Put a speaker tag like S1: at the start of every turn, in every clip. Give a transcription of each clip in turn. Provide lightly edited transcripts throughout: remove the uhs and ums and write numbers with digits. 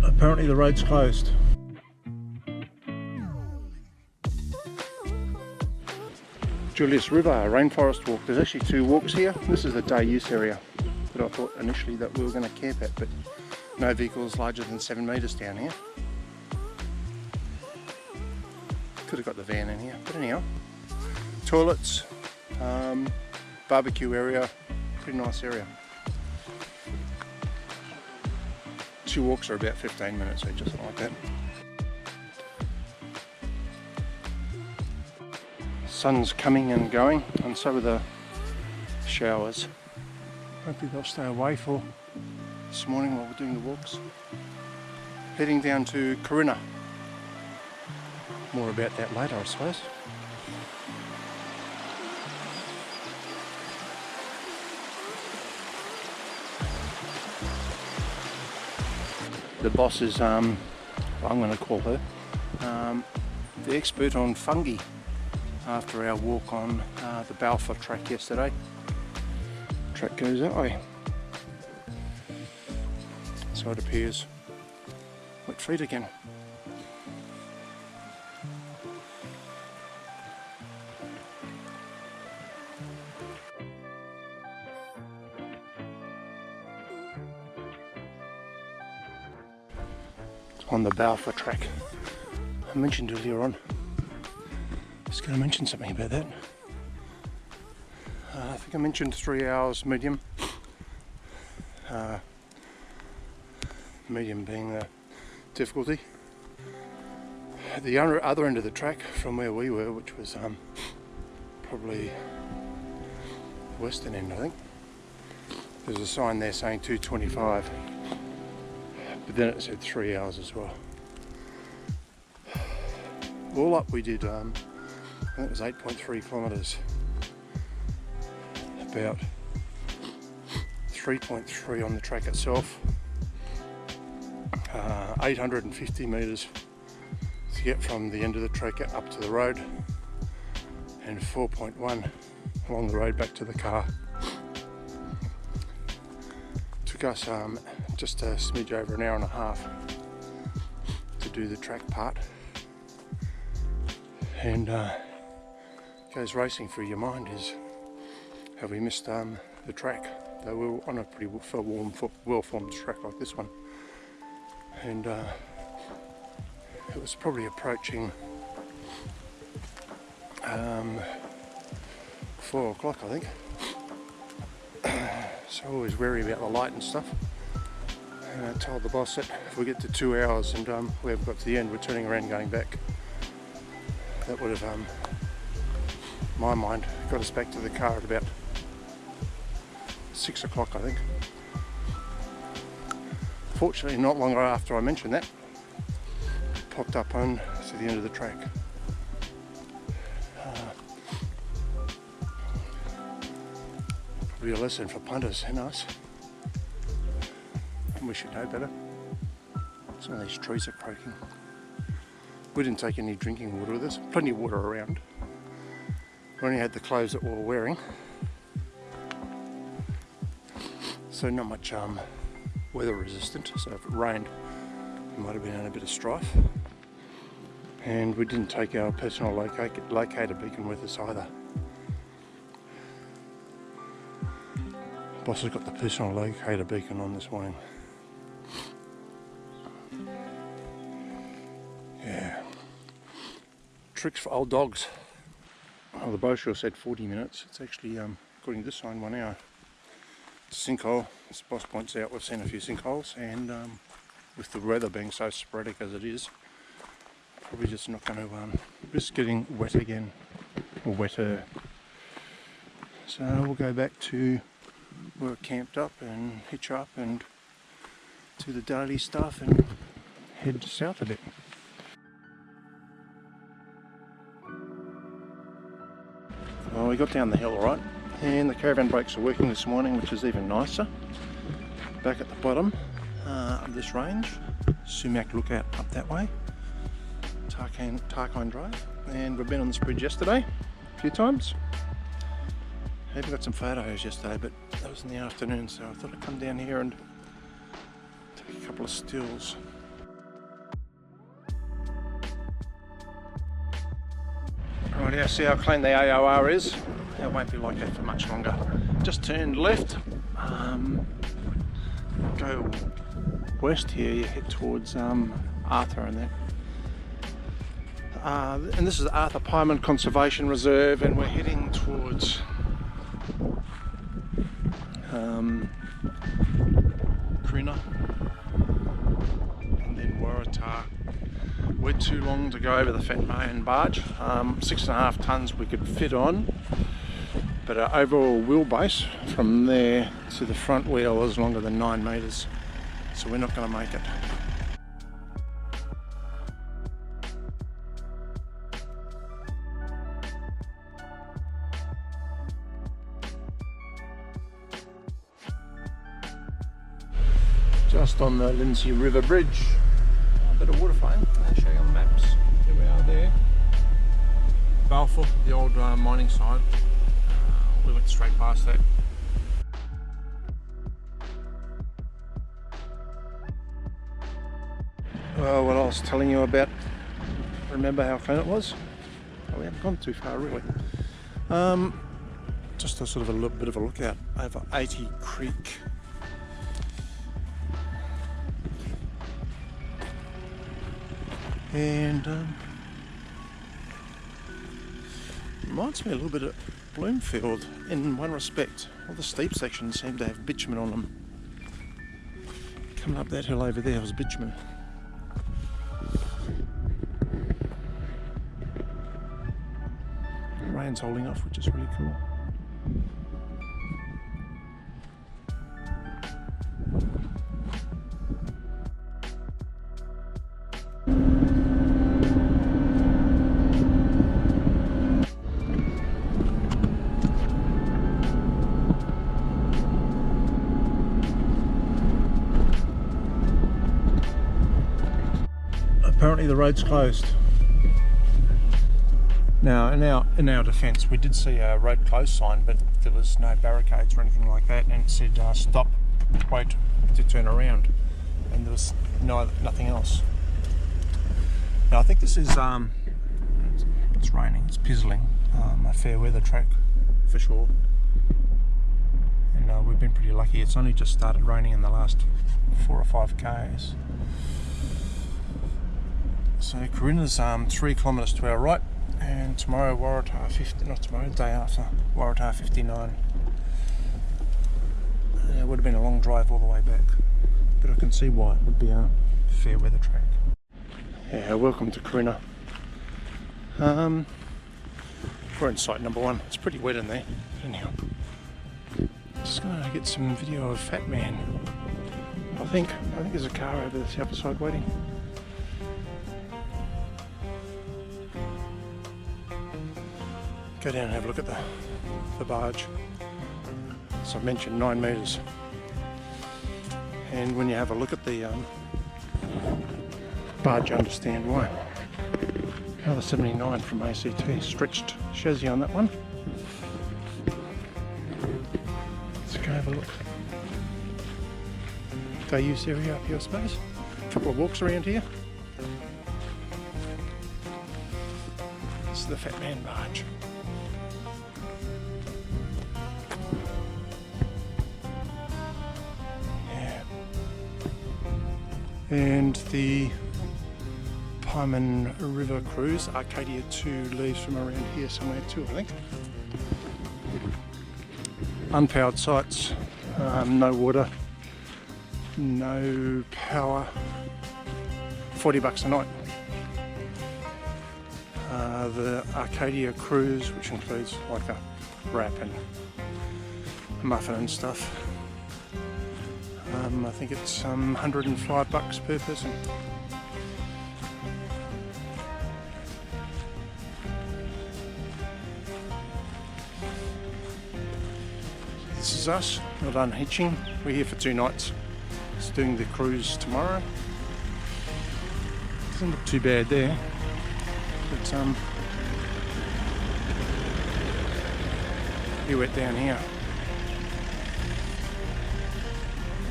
S1: Apparently the road's closed. Julius River, rainforest walk. There's actually two walks here. This is the day use area that I thought initially that we were going to camp at, but no vehicles larger than 7 metres down here. Could have got the van in here, but anyhow. Toilets, barbecue area, pretty nice area. Two walks are about 15 minutes each, just like that. Sun's coming and going, and so are the showers. Hopefully they'll stay away for this morning while we're doing the walks. Heading down to Corinna. More about that later, I suppose. The boss is, I'm going to call her, the expert on fungi after our walk on the Bloomfield Track yesterday. Track goes that way. So it appears wet feet again. On the Bloomfield Track. I mentioned earlier on, I was going to mention something about that. I think I mentioned 3 hours medium. Medium being the difficulty. At the other end of the track from where we were, which was probably the western end I think, there's a sign there saying 225. But then it said 3 hours as well. All up we did, I think it was 8.3 kilometres. About 3.3 on the track itself. 850 metres to get from the end of the track up to the road. And 4.1 along the road back to the car. Took us just a smidge over an hour and a half to do the track part, and goes racing through your mind is, have we missed the track? Though we were on a pretty well-formed track like this one, and it was probably approaching 4 o'clock I think. So always wary about the light and stuff. And I told the boss that if we get to 2 hours and we haven't got to the end, we're turning around and going back. That would have, in my mind, got us back to the car at about 6 o'clock I think. Fortunately, not long after I mentioned that, it popped up on to the end of the track. Probably a lesson for punters and us. We should know better. Some of these trees are croaking. We didn't take any drinking water with us. Plenty of water around. We only had the clothes that we were wearing. So not much weather resistant. So if it rained, we might have been in a bit of strife. And we didn't take our personal locator beacon with us either. Boss has got the personal locator beacon on this morning. Yeah. Tricks for old dogs. Well, the brochure said 40 minutes. It's actually, according to this sign, 1 hour. It's a sinkhole. As the boss points out, we've seen a few sinkholes, and with the weather being so sporadic as it is, probably just not going to, just getting wet again, or wetter. So we'll go back to where we're camped up and hitch up and do the daily stuff and head south a bit. Well, we got down the hill alright, and the caravan brakes are working this morning, which is even nicer. Back at the bottom of this range, Sumac Lookout up that way, Tarkine Drive, and we've been on this bridge yesterday a few times, I got some photos yesterday, but that was in the afternoon, so I thought I'd come down here and take a couple of stills. Right, now see how clean the AOR is? It won't be like that for much longer. Just turned left, go west here, you head towards Arthur and that. And this is Arthur Pieman Conservation Reserve, and we're heading towards Corinna and then Waratah. We're too long to go over the Batman Barge. 6.5 tonnes we could fit on, but our overall wheelbase from there to the front wheel is longer than 9 metres, so we're not going to make it. Just on the Julius River bridge, a bit of water flowing. I'll show you on the maps. Here we are there. Balfour, the old mining site. We went straight past that. Well, what I was telling you about, remember how clean it was? Oh, we haven't gone too far really. Just a sort of a bit of a lookout over 80 Creek. And reminds me a little bit of Bloomfield in one respect. All the steep sections seem to have bitumen on them. Coming up that hill over there was bitumen. The rain's holding off, which is really cool. Apparently the road's closed. Now in our defence, we did see a road closed sign, but there was no barricades or anything like that, and it said stop, wait to turn around, and there was nothing else. Now I think this is it's raining, it's pizzling, a fair weather track for sure, and we've been pretty lucky. It's only just started raining in the last 4 or 5 k's. So Corinna's 3 kilometres to our right, and tomorrow Waratah 50, not tomorrow, the day after, Waratah 59. It would have been a long drive all the way back, but I can see why. It would be a fair weather track. Yeah, welcome to Corinna. We're in site number 1. It's pretty wet in there. Anyhow, just going to get some video of Fatman. I think there's a car over the other side waiting. Go down and have a look at the barge. So I mentioned 9 metres, and when you have a look at the barge, you understand why. Another 79 from ACT, stretched chassis on that one. Let's go have a look. Day use area up here, I suppose. A couple of walks around here. This is the Batman Barge. And the Batman River cruise, Arcadia 2, leaves from around here somewhere too, I think. Unpowered sites, no water, no power, $40 a night. The Arcadia cruise, which includes like a wrap and a muffin and stuff, I think it's $105 per person. This is us, not unhitching. We're here for 2 nights. Just doing the cruise tomorrow. Doesn't look too bad there, but Pretty wet down here.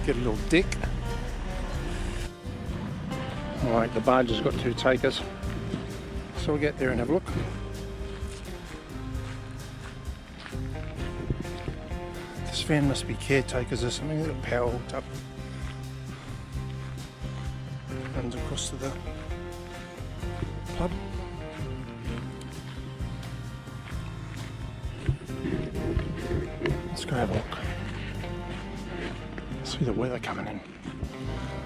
S1: Get a little deck. Alright, the barge has got 2 takers, so we'll get there and have a look. This van must be caretakers or something. They've got power hooked up. Runs across to the pub. Let's go have a look. See the weather coming in.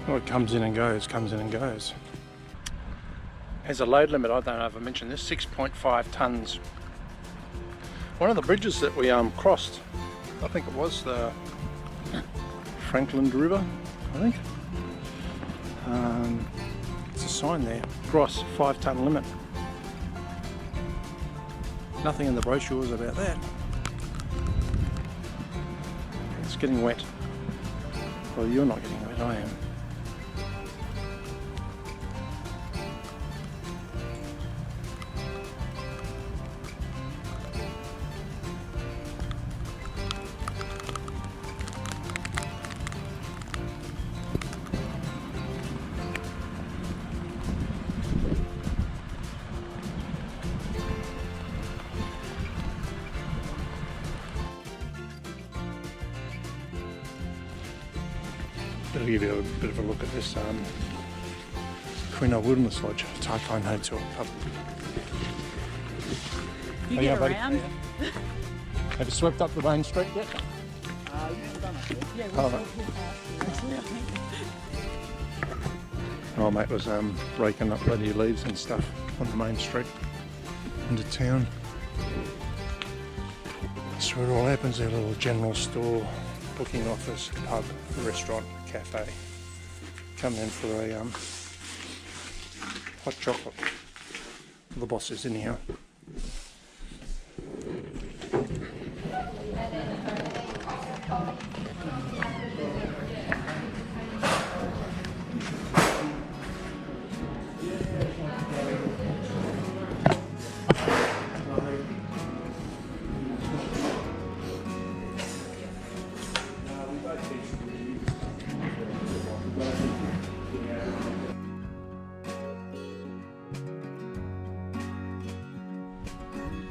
S1: Oh, it comes in and goes, comes in and goes. Has a load limit, I don't know if I mentioned this, 6.5 tonnes. One of the bridges that we crossed, I think it was the Bloomfield River, I think. It's a sign there, cross 5 tonne limit. Nothing in the brochures about that. It's getting wet. Well, you're not getting wet, I am. I'll give you a bit of a look at this Corinna Wilderness Lodge, Tarkine Hotel pub.
S2: You get around?
S1: Have you swept up the main street yet?
S2: We haven't done it yet. Yeah,
S1: Oh mate was raking up bloody leaves and stuff on the main street into town. That's where it all happens, their little general store, booking office, pub, restaurant, cafe. Coming in for a hot chocolate. The boss is in here.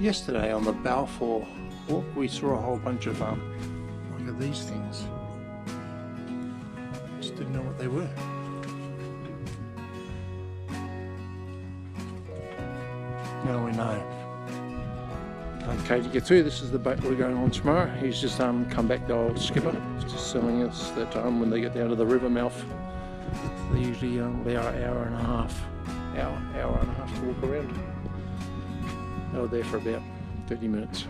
S1: Yesterday on the Balfour walk we saw a whole bunch of look at these things. Just didn't know what they were. Now we know. Okay, to get through, this is the boat we're going on tomorrow. He's just come back, the old skipper. He's just telling us that when they get down to the river mouth, they usually about hour and a half to walk around. They were there for about 30 minutes.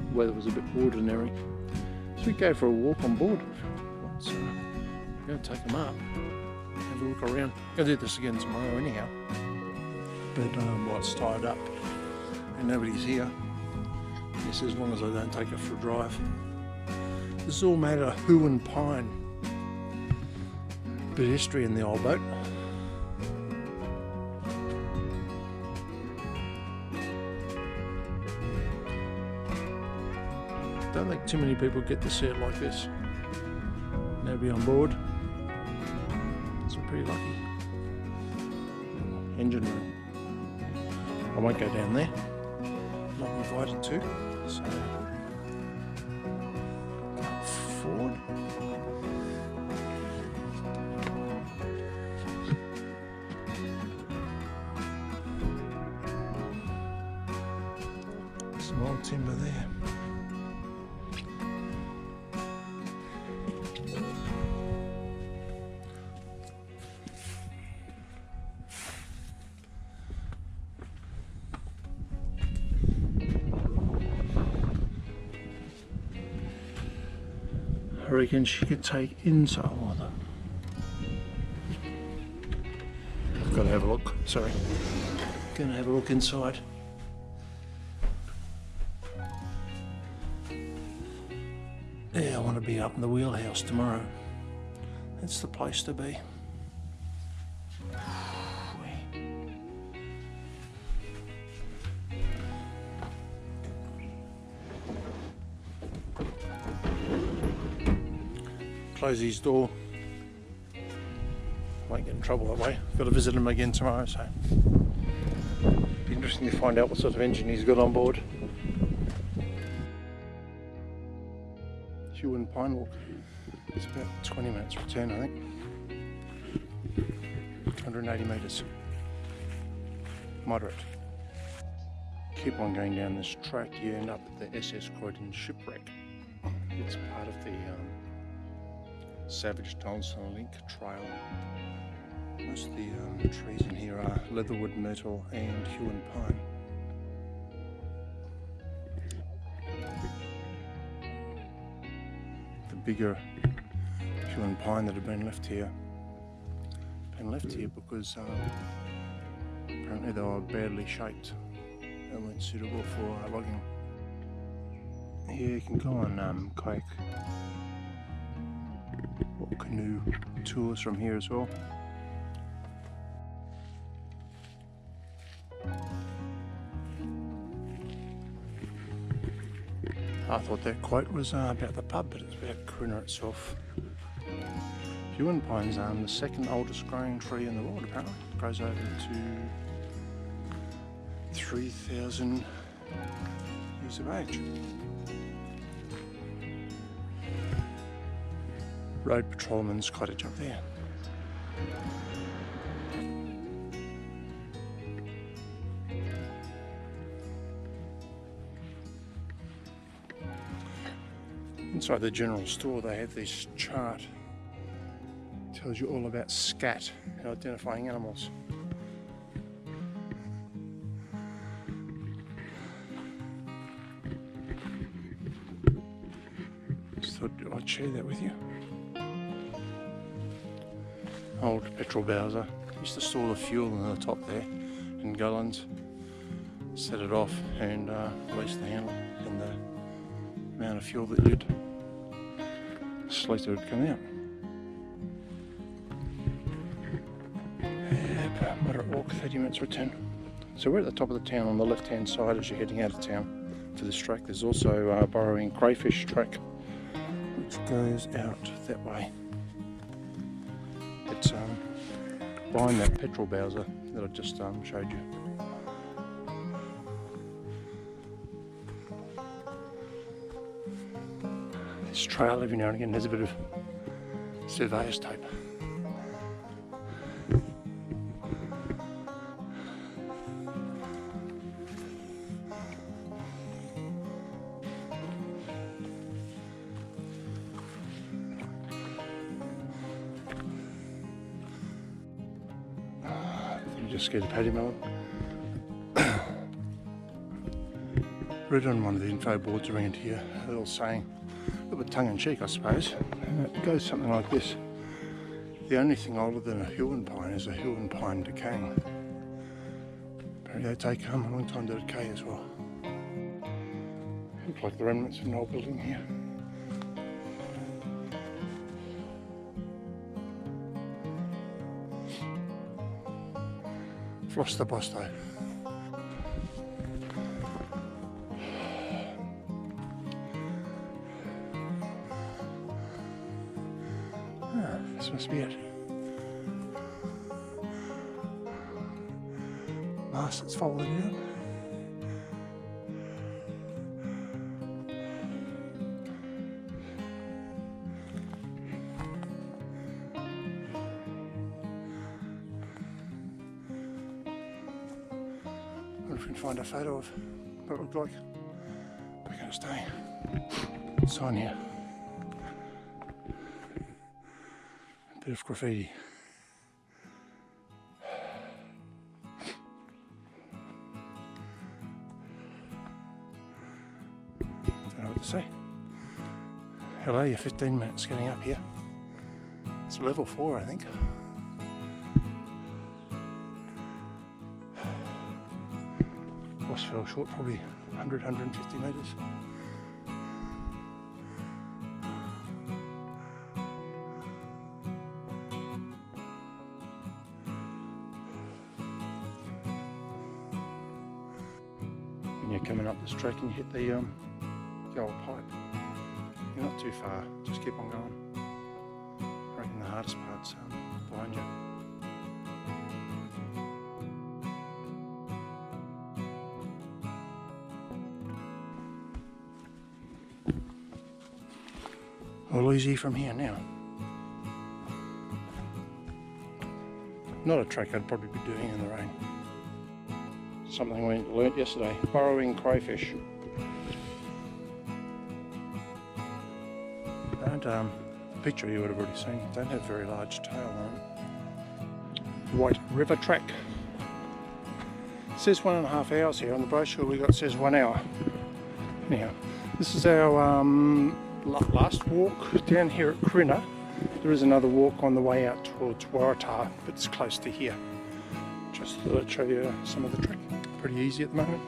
S1: The weather was a bit ordinary. So we go for a walk on board. So we're going to take them up, have a look around. I'll do this again tomorrow anyhow. But well, it's tied up and nobody's here. Yes, as long as I don't take it for a drive. This is all made of hoo and pine. Bit of history in the old boat. Don't think too many people get to see it like this. Nobody on board. So pretty lucky. Engine room. I won't go down there. Not invited to. So forward. Some old timber there. I reckon she could take inside water. I've got to have a look, sorry. Gonna have a look inside. Yeah, I want to be up in the wheelhouse tomorrow. That's the place to be. close his door. Won't get in trouble that way. Got to visit him again tomorrow, so be interesting to find out what sort of engine he's got on board. Huon Pine Walk. It's about 20 minutes return, I think. 180 metres. Moderate. Keep on going down this track, you end up at the SS Croydon shipwreck. It's part of the Savage Donaldson Link Trail. Most of the trees in here are leatherwood, myrtle and Huon pine. The bigger Huon pine that have been left here because apparently they were badly shaped and weren't suitable for logging. Here you can go on kayak or canoe tours from here as well. I thought that quote was about the pub, but it's about Corinna itself. Huon pine's the second oldest growing tree in the world apparently. It grows over to 3,000 years of age. Road patrolman's cottage up there. Inside the general store they have this chart. It tells you all about scat and identifying animals. Just thought I'd share that with you. Old petrol bowser. Used to store the fuel in the top there in gallons, set it off and release the handle and the amount of fuel that you'd select would come out. Yep, moderate walk, 30 minutes return. So we're at the top of the town on the left hand side as you're heading out of town for this track. There's also a burrowing crayfish track which goes out that way. It's behind that petrol bowser that I just showed you. This trail every now and again has a bit of surveyor's tape. Just get a paddy melon. Read on one of the info boards around here a little saying, a little bit tongue-in-cheek I suppose, and it goes something like this: the only thing older than a Huon pine is a Huon pine decaying. Apparently they take a long time to decay as well. Look like the remnants of an old building here. Floss the boss though. This must be it. Mast that's folded out. I wonder if we can find a photo of what it looked like back in its day. Sign here. A bit of graffiti. Don't know what to say. Hello, you're 15 minutes getting up here. It's level 4, I think. Course fell short, probably 100, 150 metres. When you're coming up this track and you hit the old pipe, you're not too far, just keep on going. hardest part's behind you. All easy from here now. Not a track I'd probably be doing in the rain. Something we learnt yesterday, burrowing crayfish. Don't, picture you would have already seen, don't have very large tail on them. White River Track. It says 1.5 hours here on the brochure we got, it says 1 hour. Anyhow, this is our last walk down here at Corinna. There is another walk on the way out towards Waratah, but it's close to here. Just thought I'd show you some of the track. Pretty easy at the moment.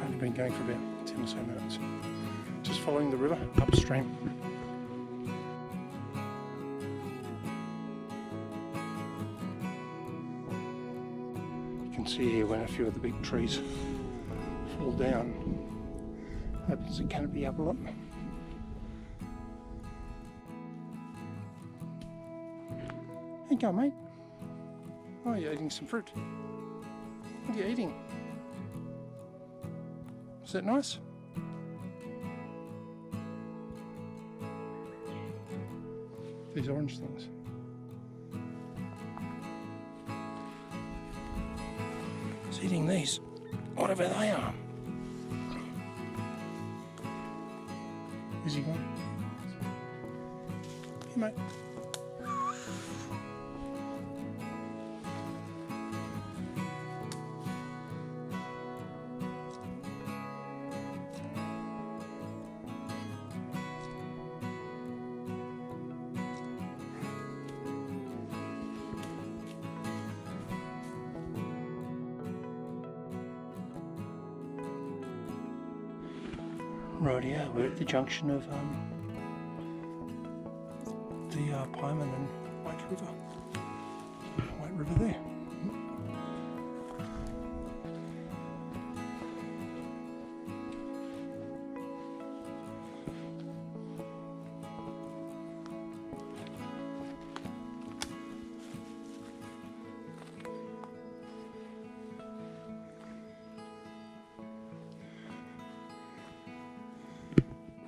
S1: Only been going for about 10 or so minutes. Just following the river upstream. You can see here when a few of the big trees fall down, opens the canopy up a lot. There you go, mate. Oh, you're eating some fruit. What are you eating? Is that nice? These orange things. It's eating these, whatever they are. Is he gone? Hey, mate. Right, yeah, we're at the junction of the Pieman and White River. White River there.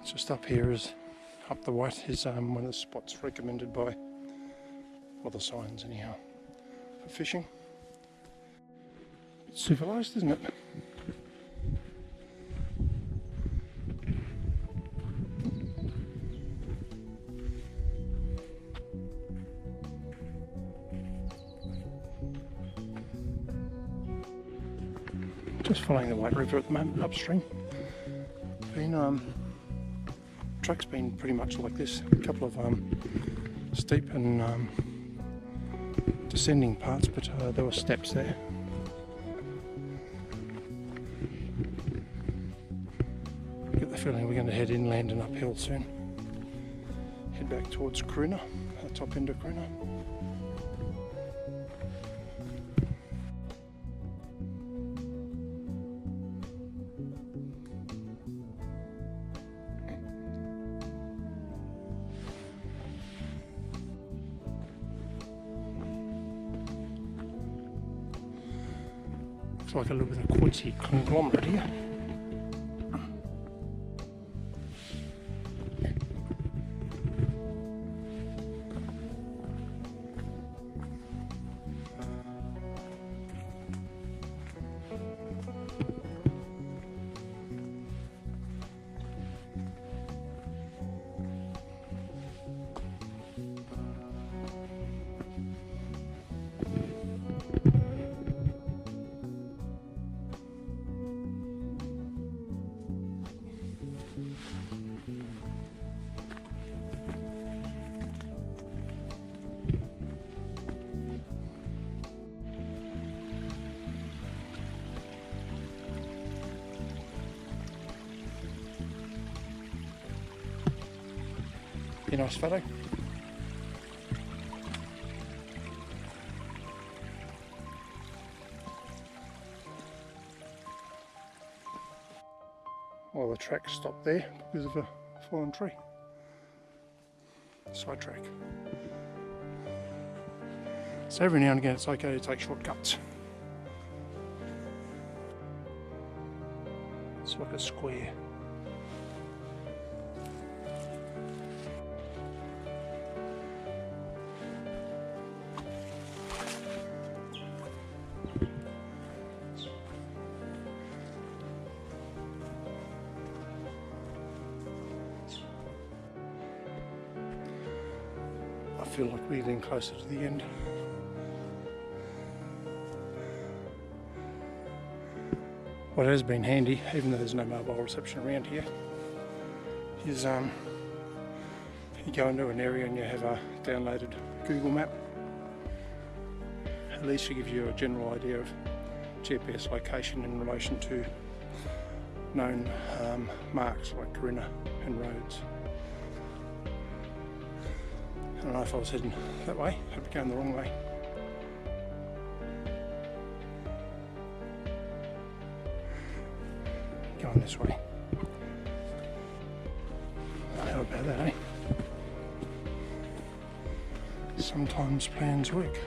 S1: Just up here is, up the White is one of the spots recommended by, well, the signs anyhow, for fishing. It's civilised, isn't it? Just following the White River at the moment, upstream. Track's been pretty much like this. A couple of steep and descending parts, but there were steps there. I get the feeling we're going to head inland and uphill soon. Head back towards Corinna, the top end of Corinna. Like a little bit of quartzy conglomerate here. Be a nice photo. Well, the track stopped there because of a fallen tree. sidetrack. So every now and again it's okay to take shortcuts. It's like a square. I feel like we're getting closer to the end. What has been handy, even though there's no mobile reception around here, is you go into an area and you have a downloaded Google map. At least it gives you a general idea of GPS location in relation to known marks like Corinna and roads. I don't know if I was heading that way, I'd be going the wrong way. Going this way. How about that, eh? Sometimes plans work.